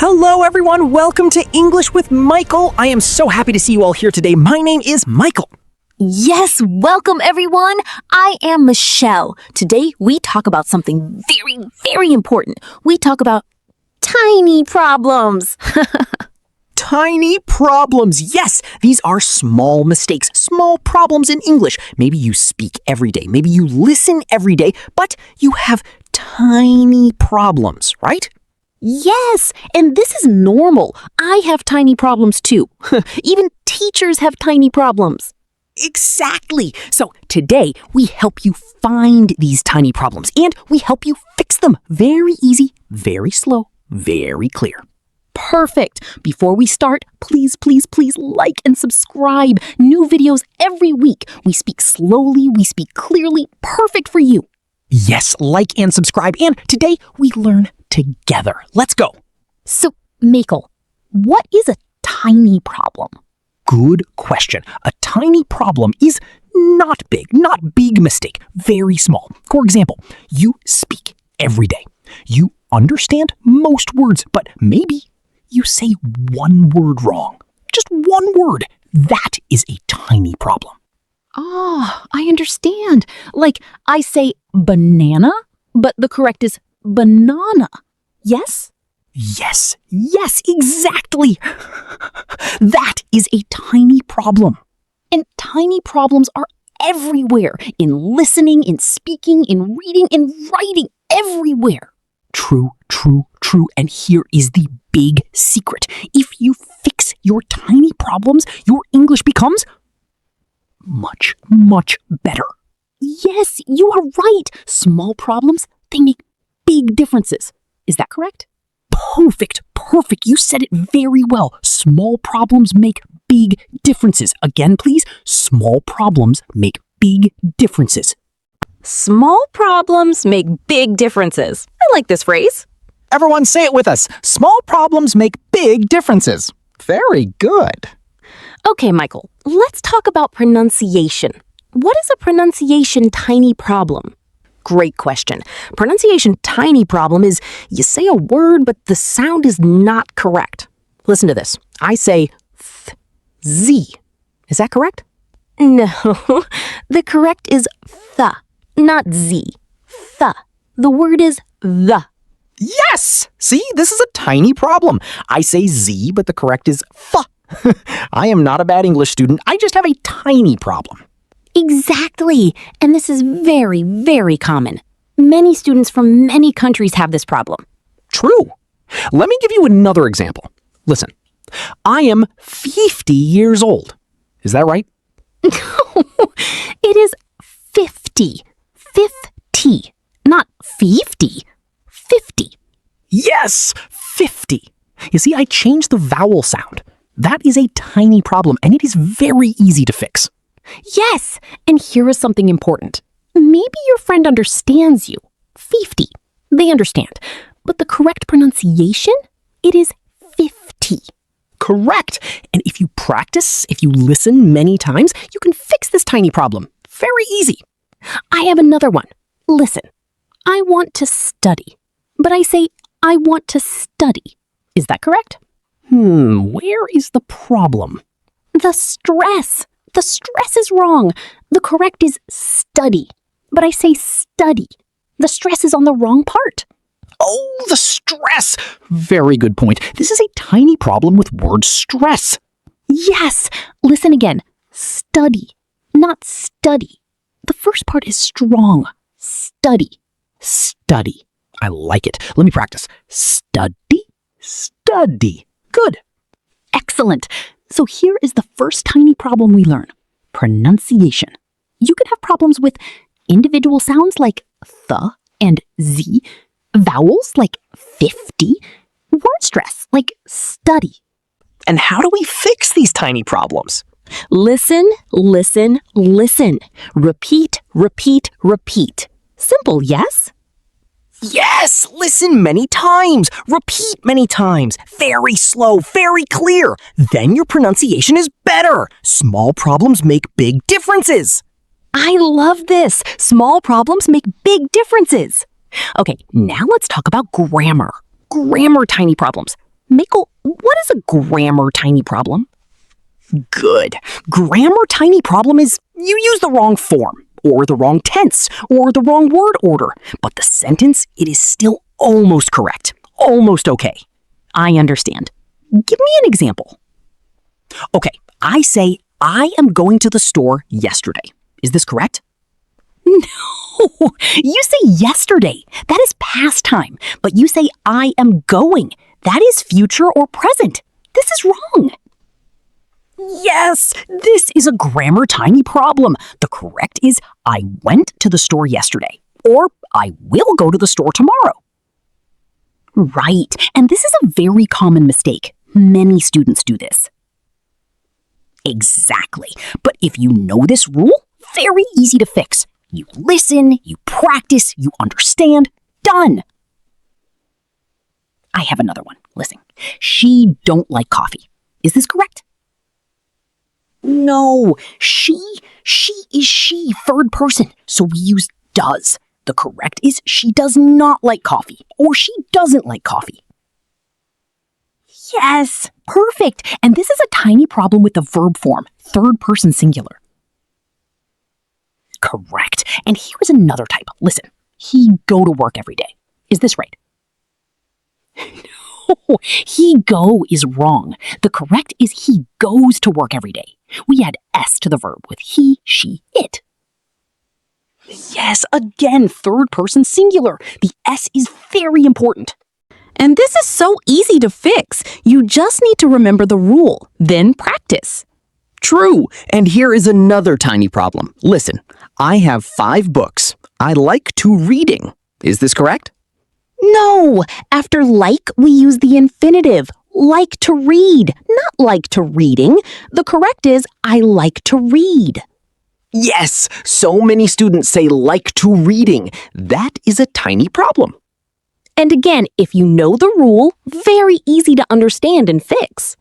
Hello everyone, welcome to English with Michael. I am so happy to see you all here today. My name is Michael. Yes, welcome everyone. I am Michelle. Today we talk about something very, very important. We talk about tiny problems. Tiny problems. Yes, these are small mistakes, small problems in English. Maybe you speak every day, maybe you listen every day, but you have tiny problems, right? Yes, and this is normal. I have tiny problems too. Even teachers have tiny problems. Exactly. So today we help you find these tiny problems and we help you fix them. Very easy, very slow, very clear. Perfect. Before we start, please like and subscribe. New videos every week. We speak slowly, we speak clearly. Perfect for you. Yes, like and subscribe. And today we learn together. Let's go. So, Michael, what is a tiny problem? Good question. A tiny problem is not big mistake, very small. For example, you speak every day. You understand most words, but maybe you say one word wrong. Just one word. That is a tiny problem. Oh, I understand. Like, I say banana, but the correct is banana. Yes? Yes, exactly. That is a tiny problem. And tiny problems are everywhere. In listening, in speaking, in reading, in writing, everywhere. True. And here is the big secret. If you fix your tiny problems, your English becomes much better. Yes, you are right. Small problems, they make big differences. Is that correct? Perfect. You said it very well. Small problems make big differences. Again, please. Small problems make big differences. Small problems make big differences. I like this phrase. Everyone say it with us. Small problems make big differences. Very good. Okay, Michael, let's talk about pronunciation. What is a pronunciation tiny problem? Great question. Pronunciation tiny problem is you say a word, but the sound is not correct. Listen to this. I say z. Is that correct? No. The correct is th, not z. Th. The word is the. Yes! See, this is a tiny problem. I say Z, but the correct is F. I am not a bad English student. I just have a tiny problem. Exactly. And this is very, very common. Many students from many countries have this problem. True. Let me give you another example. Listen, I am 50 years old. Is that right? It is 50. 50. Not 50. 50. Yes, 50. You see, I changed the vowel sound. That is a tiny problem, and it is very easy to fix. Yes, and here is something important. Maybe your friend understands you. 50. They understand. But the correct pronunciation, it is 50. Correct. And if you practice, if you listen many times, you can fix this tiny problem. Very easy. I have another one. Listen, I want to study. But I say, I want to study. Is that correct? Where is the problem? The stress. The stress is wrong. The correct is study. But I say study. The stress is on the wrong part. Oh, the stress. Very good point. This is a tiny problem with word stress. Yes. Listen again. Study, not study. The first part is strong. Study. Study. I like it. Let me practice. Study. Good. Excellent. So here is the first tiny problem we learn. Pronunciation. You can have problems with individual sounds like th and z, vowels like 50, word stress like study. And how do we fix these tiny problems? Listen. Repeat. Simple, yes? Yes! Listen many times. Repeat many times. Very slow, very clear. Then your pronunciation is better. Small problems make big differences. I love this. Small problems make big differences. Okay, now let's talk about grammar. Grammar tiny problems. Michael, what is a grammar tiny problem? Good. Grammar tiny problem is you use the wrong form, or the wrong tense, or the wrong word order, but the sentence, it is still almost correct. Almost okay. I understand. Give me an example. Okay, I say, I am going to the store yesterday. Is this correct? No, you say yesterday. That is past time. But you say I am going. That is future or present. This is wrong. Yes, this is a grammar tiny problem. The correct is I went to the store yesterday, or I will go to the store tomorrow. Right, and this is a very common mistake. Many students do this. Exactly. But if you know this rule, very easy to fix. You listen, you practice, you understand. Done. I have another one. Listen. She don't like coffee. Is this correct? No. She is she, third person. So we use does. The correct is she does not like coffee, or she doesn't like coffee. Yes, perfect. And this is a tiny problem with the verb form, third person singular. Correct. And here's another type. Listen, he go to work every day. Is this right? No, he go is wrong. The correct is he goes to work every day. We add s to the verb with he, she, it. Yes, again, third person singular. The s is very important. And this is so easy to fix. You just need to remember the rule, then practice. True. And here is another tiny problem. Listen, I have 5 books. I like to reading. Is this correct? No, after like, we use the infinitive, like to read, not like to reading. The correct is, I like to read. Yes, so many students say like to reading. That is a tiny problem. And again, if you know the rule, very easy to understand and fix.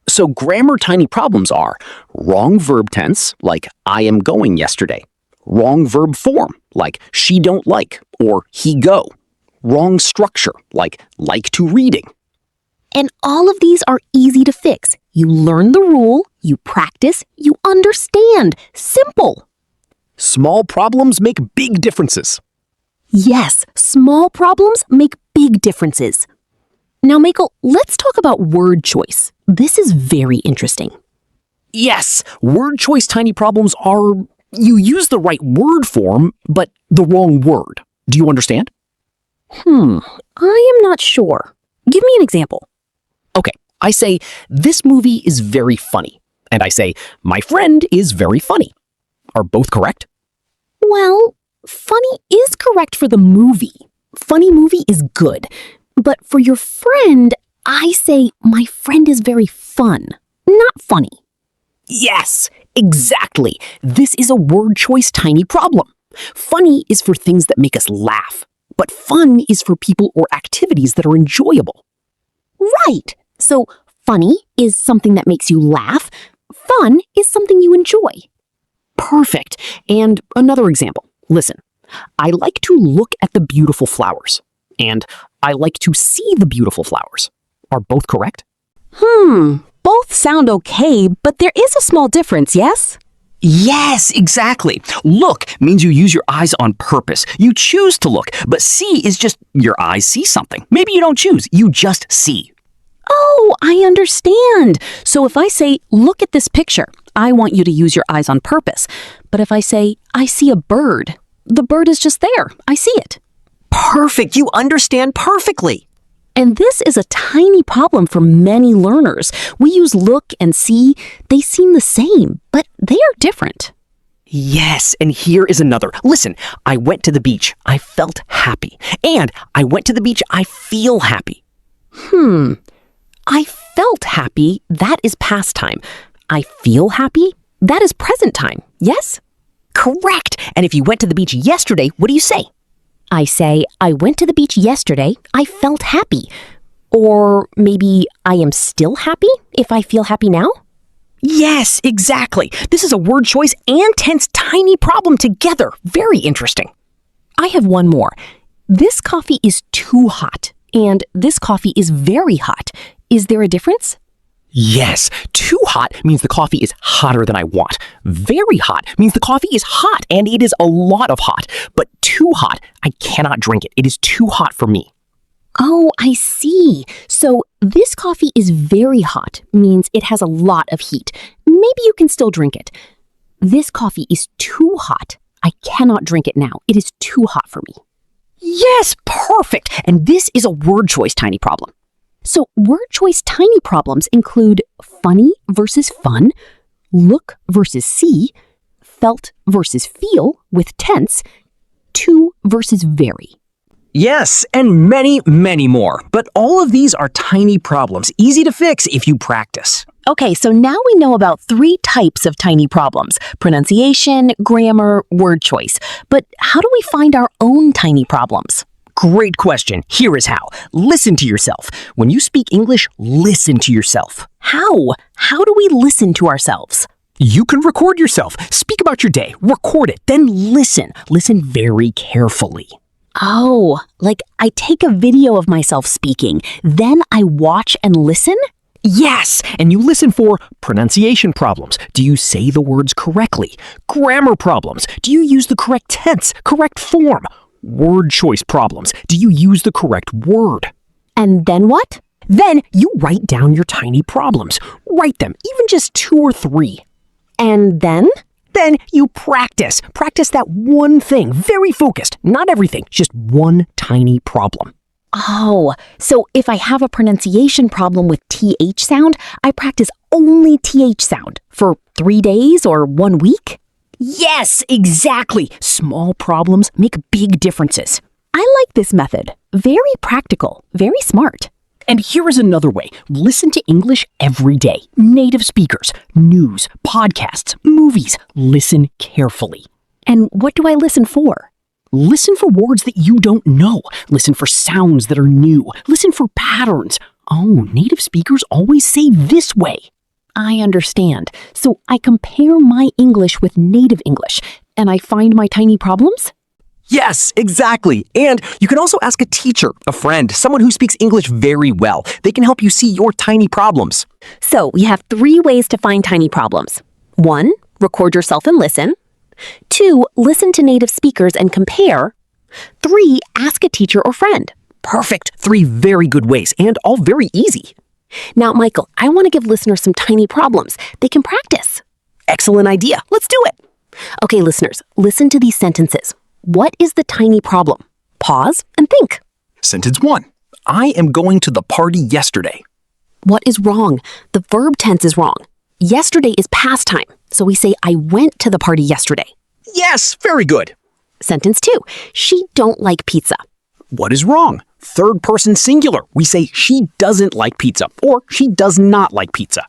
So grammar tiny problems are wrong verb tense, like I am going yesterday. Wrong verb form, like she don't like or he go. Wrong structure, like to reading. And all of these are easy to fix. You learn the rule, you practice, you understand. Simple. Small problems make big differences. Yes, small problems make big differences. Now, Michael, let's talk about word choice. This is very interesting. Yes, word choice tiny problems are you use the right word form, but the wrong word. Do you understand? I am not sure. Give me an example. Okay, I say, this movie is very funny. And I say, my friend is very funny. Are both correct? Well, funny is correct for the movie. Funny movie is good. But for your friend, I say, my friend is very fun, not funny. Yes, exactly. This is a word choice tiny problem. Funny is for things that make us laugh, but fun is for people or activities that are enjoyable. Right. So funny is something that makes you laugh. Fun is something you enjoy. Perfect. And another example. Listen, I like to look at the beautiful flowers. And I like to see the beautiful flowers. Are both correct? Both sound okay, but there is a small difference, yes? Yes, exactly. Look means you use your eyes on purpose. You choose to look, but see is just your eyes see something. Maybe you don't choose, you just see. Oh, I understand. So if I say, look at this picture, I want you to use your eyes on purpose. But if I say, I see a bird, the bird is just there. I see it. Perfect, you understand perfectly. And this is a tiny problem for many learners. We use look and see. They seem the same, but they are different. Yes, and here is another. Listen, I went to the beach. I felt happy. And I went to the beach. I feel happy. I felt happy. That is past time. I feel happy. That is present time. Yes? Correct. And if you went to the beach yesterday, what do you say? I say, I went to the beach yesterday. I felt happy. Or maybe I am still happy if I feel happy now? Yes, exactly. This is a word choice and tense tiny problem together. Very interesting. I have one more. This coffee is too hot, and this coffee is very hot. Is there a difference? Yes, too hot means the coffee is hotter than I want. Very hot means the coffee is hot and it is a lot of hot. But too hot, I cannot drink it. It is too hot for me. Oh, I see. So this coffee is very hot, means it has a lot of heat. Maybe you can still drink it. This coffee is too hot. I cannot drink it now. It is too hot for me. Yes, perfect. And this is a word choice tiny problem. So word choice tiny problems include funny versus fun, look versus see, felt versus feel with tense, to versus very. Yes, and many, many more. But all of these are tiny problems, easy to fix if you practice. Okay, so now we know about 3 types of tiny problems: pronunciation, grammar, word choice. But how do we find our own tiny problems? Great question. Here is how. Listen to yourself. When you speak English, listen to yourself. How? How do we listen to ourselves? You can record yourself. Speak about your day. Record it. Then listen. Listen very carefully. Oh, like I take a video of myself speaking, then I watch and listen? Yes, and you listen for pronunciation problems. Do you say the words correctly? Grammar problems. Do you use the correct tense, correct form? Word choice problems. Do you use the correct word? And then what? Then you write down your tiny problems. Write them, even just 2 or 3. And then? Then you practice. Practice that one thing, very focused. Not everything, just one tiny problem. Oh, so if I have a pronunciation problem with TH sound, I practice only TH sound for 3 days or 1 week? Yes, exactly. Small problems make big differences. I like this method. Very practical, very smart. And here is another way. Listen to English every day. Native speakers, news, podcasts, movies. Listen carefully. And what do I listen for? Listen for words that you don't know. Listen for sounds that are new. Listen for patterns. Oh, native speakers always say this way. I understand. So I compare my English with native English, and I find my tiny problems? Yes, exactly. And you can also ask a teacher, a friend, someone who speaks English very well. They can help you see your tiny problems. So we have 3 ways to find tiny problems. 1, record yourself and listen. 2, listen to native speakers and compare. 3, ask a teacher or friend. Perfect. 3 very good ways, and all very easy. Now, Michael, I want to give listeners some tiny problems. They can practice. Excellent idea. Let's do it. Okay, listeners, listen to these sentences. What is the tiny problem? Pause and think. Sentence 1. I am going to the party yesterday. What is wrong? The verb tense is wrong. Yesterday is past time, so we say I went to the party yesterday. Yes, very good. Sentence 2. She don't like pizza. What is wrong? 3rd person singular. We say she doesn't like pizza or she does not like pizza.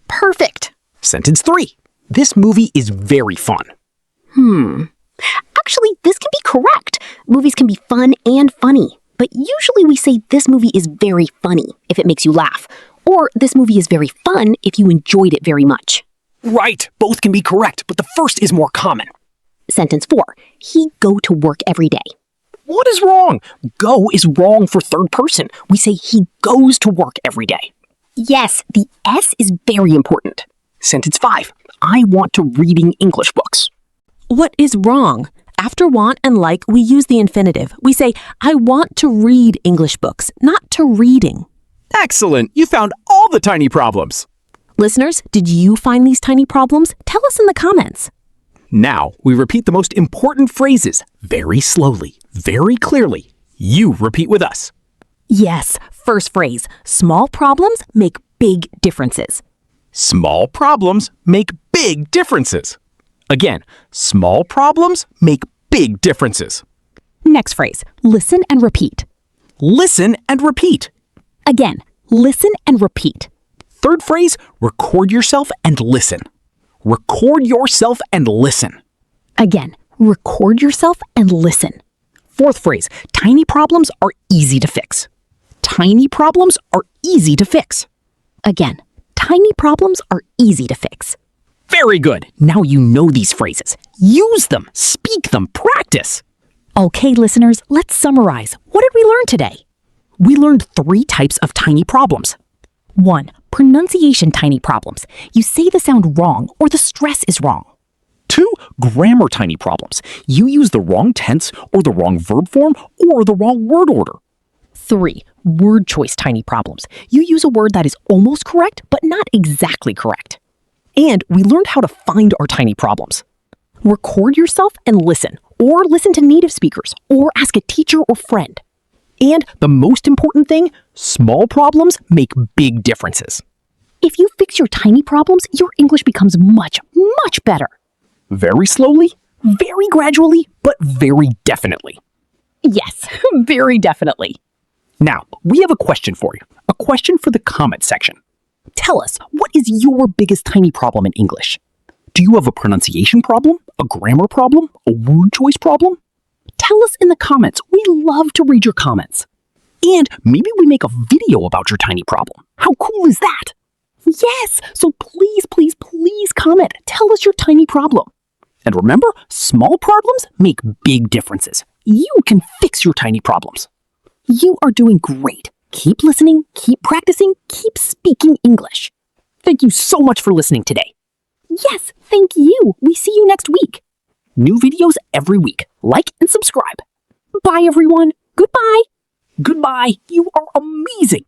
Perfect. Sentence 3. This movie is very fun. Actually, this can be correct. Movies can be fun and funny, but usually we say this movie is very funny if it makes you laugh, or this movie is very fun if you enjoyed it very much. Right. Both can be correct, but the first is more common. Sentence 4. He go to work every day. What is wrong? Go is wrong for 3rd person. We say he goes to work every day. Yes, the S is very important. Sentence 5. I want to reading English books. What is wrong? After want and like, we use the infinitive. We say, I want to read English books, not to reading. Excellent. You found all the tiny problems. Listeners, did you find these tiny problems? Tell us in the comments. Now, we repeat the most important phrases very slowly, very clearly. You repeat with us. Yes, first phrase, small problems make big differences. Small problems make big differences. Again, small problems make big differences. Next phrase, listen and repeat. Listen and repeat. Again, listen and repeat. 3rd phrase, record yourself and listen. Record yourself and listen. Again, record yourself and listen. 4th phrase, tiny problems are easy to fix. Tiny problems are easy to fix. Again, tiny problems are easy to fix. Very good. Now you know these phrases. Use them, speak them, practice. Okay, listeners, let's summarize. What did we learn today? We learned 3 types of tiny problems. 1. Pronunciation tiny problems. You say the sound wrong or the stress is wrong. 2. Grammar tiny problems. You use the wrong tense or the wrong verb form or the wrong word order. 3. Word choice tiny problems. You use a word that is almost correct but not exactly correct. And we learned how to find our tiny problems. Record yourself and listen, or listen to native speakers, or ask a teacher or friend. And the most important thing, small problems make big differences. If you fix your tiny problems, your English becomes much, much better. Very slowly, very gradually, but very definitely. Yes, very definitely. Now, we have a question for you. A question for the comment section. Tell us, what is your biggest tiny problem in English? Do you have a pronunciation problem? A grammar problem? A word choice problem? Tell us in the comments. We love to read your comments. And maybe we make a video about your tiny problem. How cool is that? Yes, so please, please, please comment. Tell us your tiny problem. And remember, small problems make big differences. You can fix your tiny problems. You are doing great. Keep listening, keep practicing, keep speaking English. Thank you so much for listening today. Yes, thank you. We see you next week. New videos every week. Like and subscribe. Bye, everyone. Goodbye. Goodbye. You are amazing.